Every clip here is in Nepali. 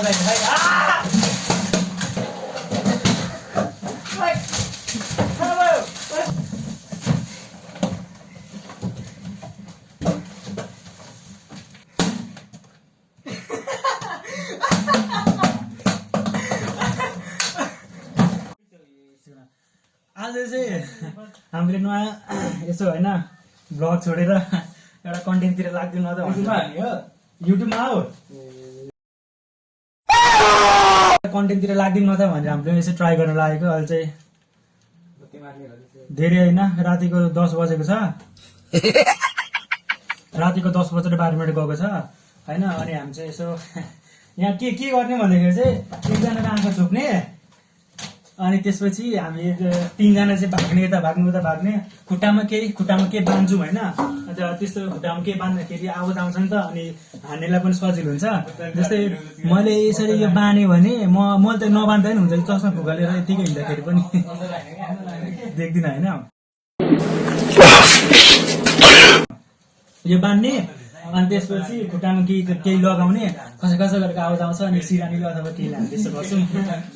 आवाज आयो भाइ आज चाहिँ हामीले नयाँ यसो होइन ब्लग छोडेर एउटा कन्टेन्टतिर लाग्दिनु न त युट्युबमा हो कन्टेन्टतिर लाग्दिनु न त भनेर हामीले यसो ट्राई गर्न लागेको अहिले चाहिँ धेरै होइन रातिको 10 बजेको छ रातिको 10 बजेर 12 मिनट गएको छ होइन अनि हामी चाहिँ यसो यहाँ के गर्ने भन्दाखेरि चाहिँ एकजनाको आँखा छोप्ने अनि त्यसपछि हामी 3 जना चाहिँ भाग्ने यता भाग्ने उता भाग्ने खुट्टामा के बाँध्छौँ होइन अन्त त्यस्तो खुट्टामा के बाँध्दाखेरि आवाज आउँछ नि त अनि हान्नेलाई पनि सजिलो हुन्छ जस्तै मैले यसरी यो बाँध्यो भने मैले त नबान्धा नि हुन्छ चस्मा फुकालेर यतिकै हिँड्दाखेरि पनि देख्दिनँ होइन यो बाँध्ने अनि त्यसपछि खुट्टामा केही लगाउने खस गरेको आवाज आउँछ अनि सिरानीले अथवा केहीले हामी त्यस्तो गर्छौँ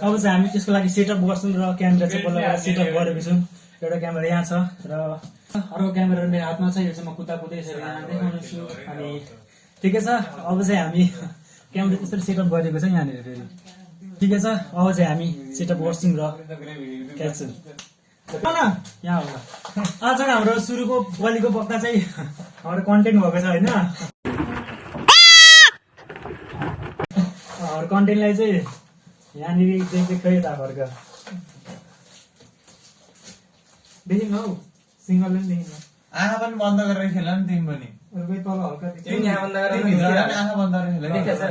अब चाहिँ हामी त्यसको लागि सेटअप गर्छौँ र क्यामेरा चाहिँ बल्ल सेटअप गरेको छौँ एउटा क्यामेरा यहाँ छ र अर्को क्यामेरा मेरो हातमा छ यो चाहिँ म कुदा यसरी यहाँ देखाउनेछु अनि ठिकै छ अब चाहिँ हामी क्यामेरा त्यसरी सेटअप गरेको छ यहाँनिर फेरि ठिकै छ अब चाहिँ हामी सेटअप गर्छौँ र क्याप्चर यहाँ होला आज हाम्रो सुरुको बलिको पक्का चाहिँ हाम्रो कन्टेन्ट भएको छ होइन हाम्रो कन्टेन्टलाई चाहिँ यहाँनिर देख्दै यता फर्क देखिनु हौ सिङ्गलले पनि देखिनु आँखा पनि बन्द गरेर खेल नि तिमी पनि तल हल्का आँखा बन्द गरेर खेल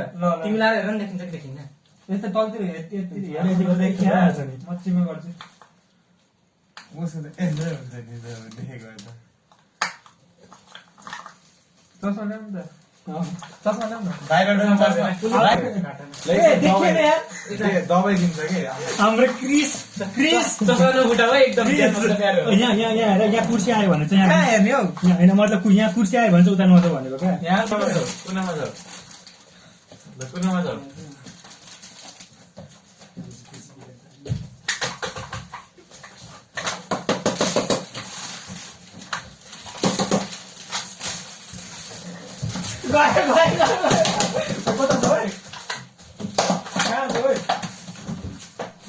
तिमीलाई हेर देखिन्छ कि देखिन्न यस्तो तलतिर मच्चीमा गर्छु उसको त एन्जोय हुन्छ नि देखेको त चस्मा ल्याउनु त चस्मा ल्याउनु दबाई दिन्छ कि हाम्रो क्रिस चस्मा नफुटाऊ है एकदम यहाँ कुर्सी आयो भने चाहिँ यहाँ हेर्ने हौ होइन मतलब यहाँ कुर्सी आयो भने चाहिँ उता नजाऊ भनेको क्या यहाँ कुनामा छ कुनामा छ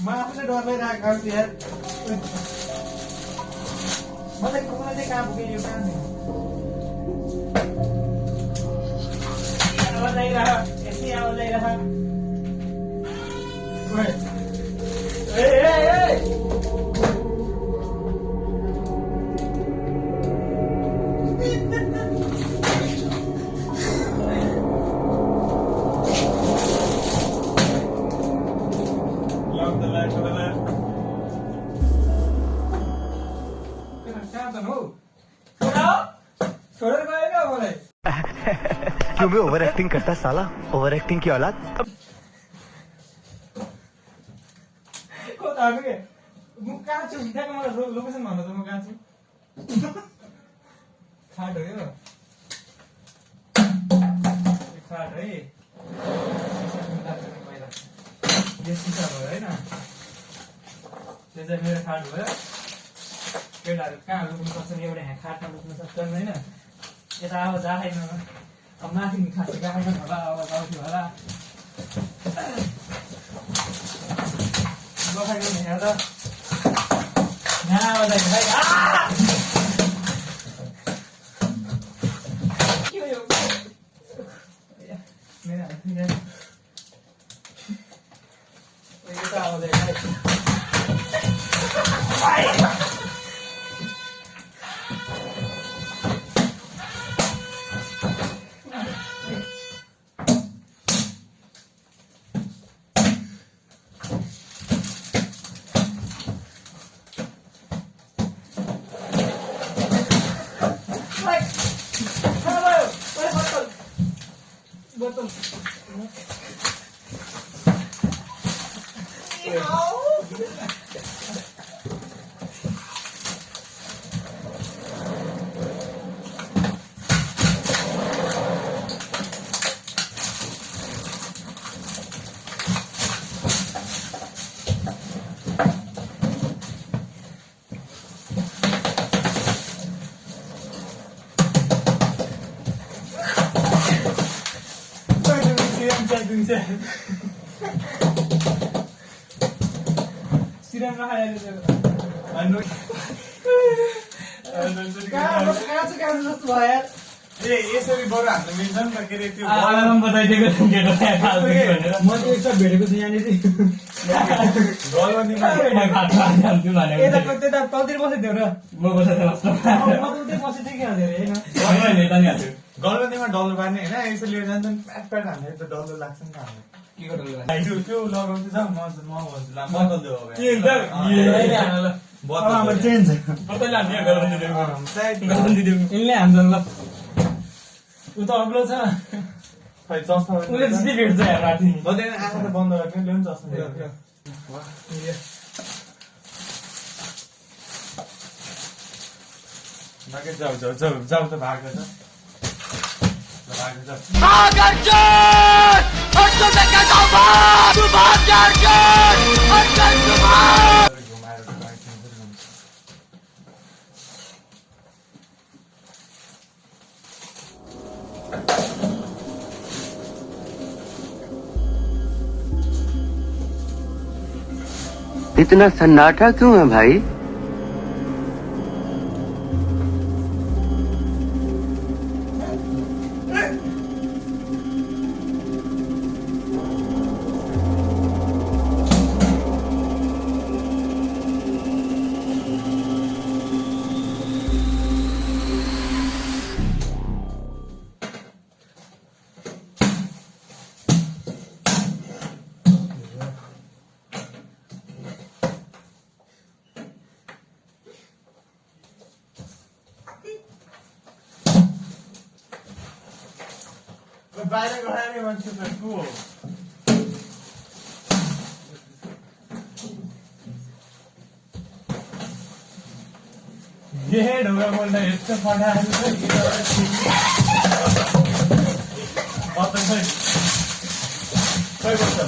म आफूले डर भइरहेको छु यार मलाई चाहिँ कहाँ पुगेँ यो कहाँ आवाज आइरह यति आवाज आइरह क्यों मैं ओवर एक्टिंग करता साला ओवर एक्टिंग की औलाद कहाँ छु त्यहाँको मलाई लोकेसन भन्नु त म कहाँ छु खाट हो यो खाट है यो सिसा भयो होइन त्यो चाहिँ मेरो खाट भयो केटाहरू कहाँ लुक्नु सक्छन् एउटा यहाँ खाटमा लुक्नु सक्छन् होइन यता आवाज आएन अब माथि खास गएन होला आवाज आउँथ्यो होला बसाइको यहाँ त यहाँ आवाज आयो भाइ के हो यो मेरो हात यता आवाज आयो भाइ botol. सिरान नखाएको जस्तो भयो यार ए यसरी बरु हाल्नु मिल्छ नि त के अरे त्यो बताइदिएको थिएँ केटा भनेर म चाहिँ एकचोटि भेटेको छु यहाँनिर गलबन्दीमा यता तलतिर बसेको थियो र म बसेको म त उतै बसेको थिएँ क्या धेरै होइन गलबन्दीमा डल्लो पार्ने होइन यसो लिएर जान्छ नि प्याट प्याट हाल्ने त डल्लो लाग्छ नि त हामीलाई त्यो लगाउँदै जाऊ म भन्छु ला बदल्दै हो चेन्ज यिनले हान्छ ल ऊ त अग्लो छ खै चस्मा उसले जित्दै भेट्छ यार राति बदैन आँखा त बन्द गर्ने ल्याउनु चस्मा बाँकी जाऊ जाऊ जाऊ जाऊ त भाग्छ त इतना सन्नाटा क्यों है भाई? बाहिर गएर मान्छे त को हो ढुङ्गा बोल्दा यस्तो पठाएर खै बस्छ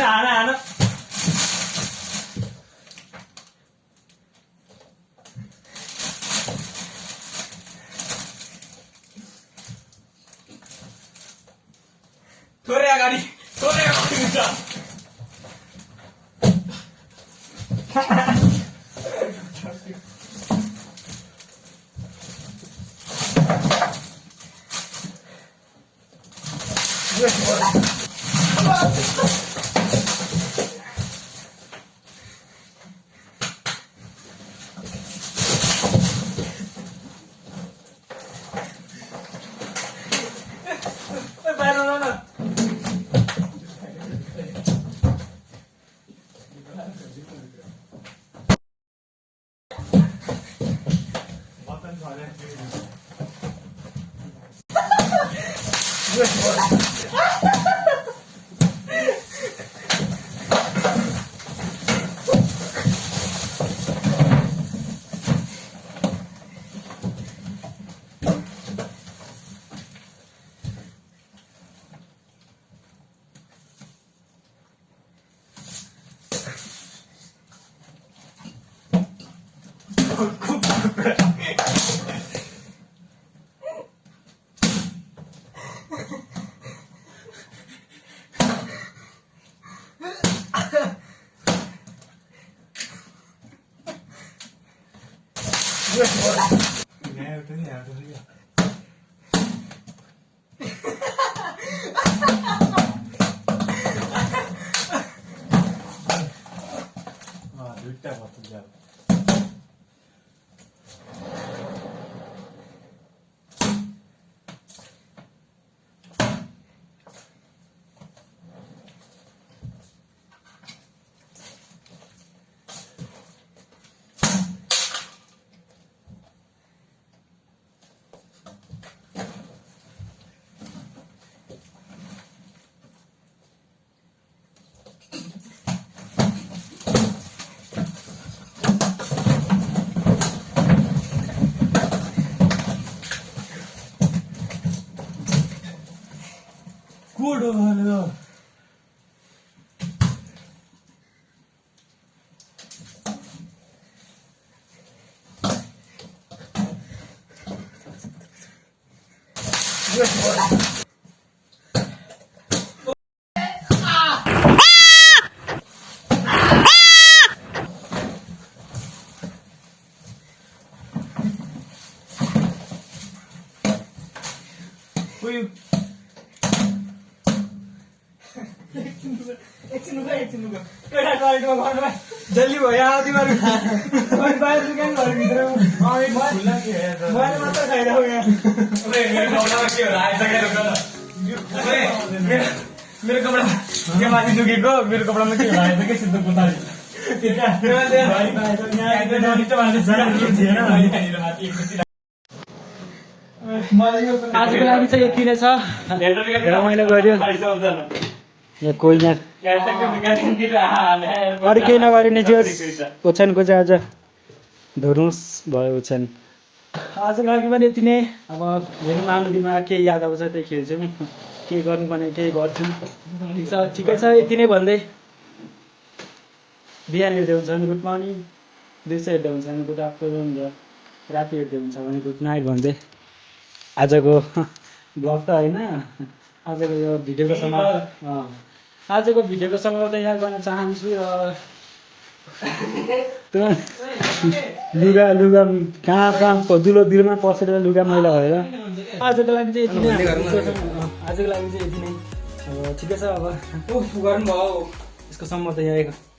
हाना थोरै अगाडि हुन्छ दुईटा भत्तु जाऊ Good. एकछिन उठ्यो एउटा टोयलेटमा गर्नु भाइ जल्दी भयो आउँदै गर्नु बाहिर दुकान घरभित्र मैले मात्र खाइरहेको यहाँ मेरो कपडा के माथि दुखेको मेरो कपडामा के भएछ के सिद्धो पुतारी आजको लागि चाहिँ यति नै छ रमाइलो गर्यो यहाँ कोही यहाँ अरू केही नगरिने थियो ओछ्यानको चाहिँ आज धुरुस भयो ओछ्यान आजको लागि पनि यति नै अब हेरौँ आउनु दिनमा केही याद आउँछ त्यही खेल्छौँ के गर्नुपर्ने केही गर्छौँ ठिक छ ठिकै छ यति नै भन्दै बिहान हेर्दै हुन्छ भने गुड मर्निङ दिउँसो हेर्दै हुन्छ भने गुड आफ्टरनुन र राति हेर्दै हुन्छ भने गुड नाइट भन्दै आजको ब्लग त होइन आजको यो भिडियोको समाप्त यहाँ गर्न चाहन्छु र लुगा कहाँ दिलोमा पसेर लुगा मैला भएर आजको लागि चाहिँ यति नै आजको लागि चाहिँ यति नै अब ठिकै छ अब गर्नुभयो यसको सम्म त यहाँ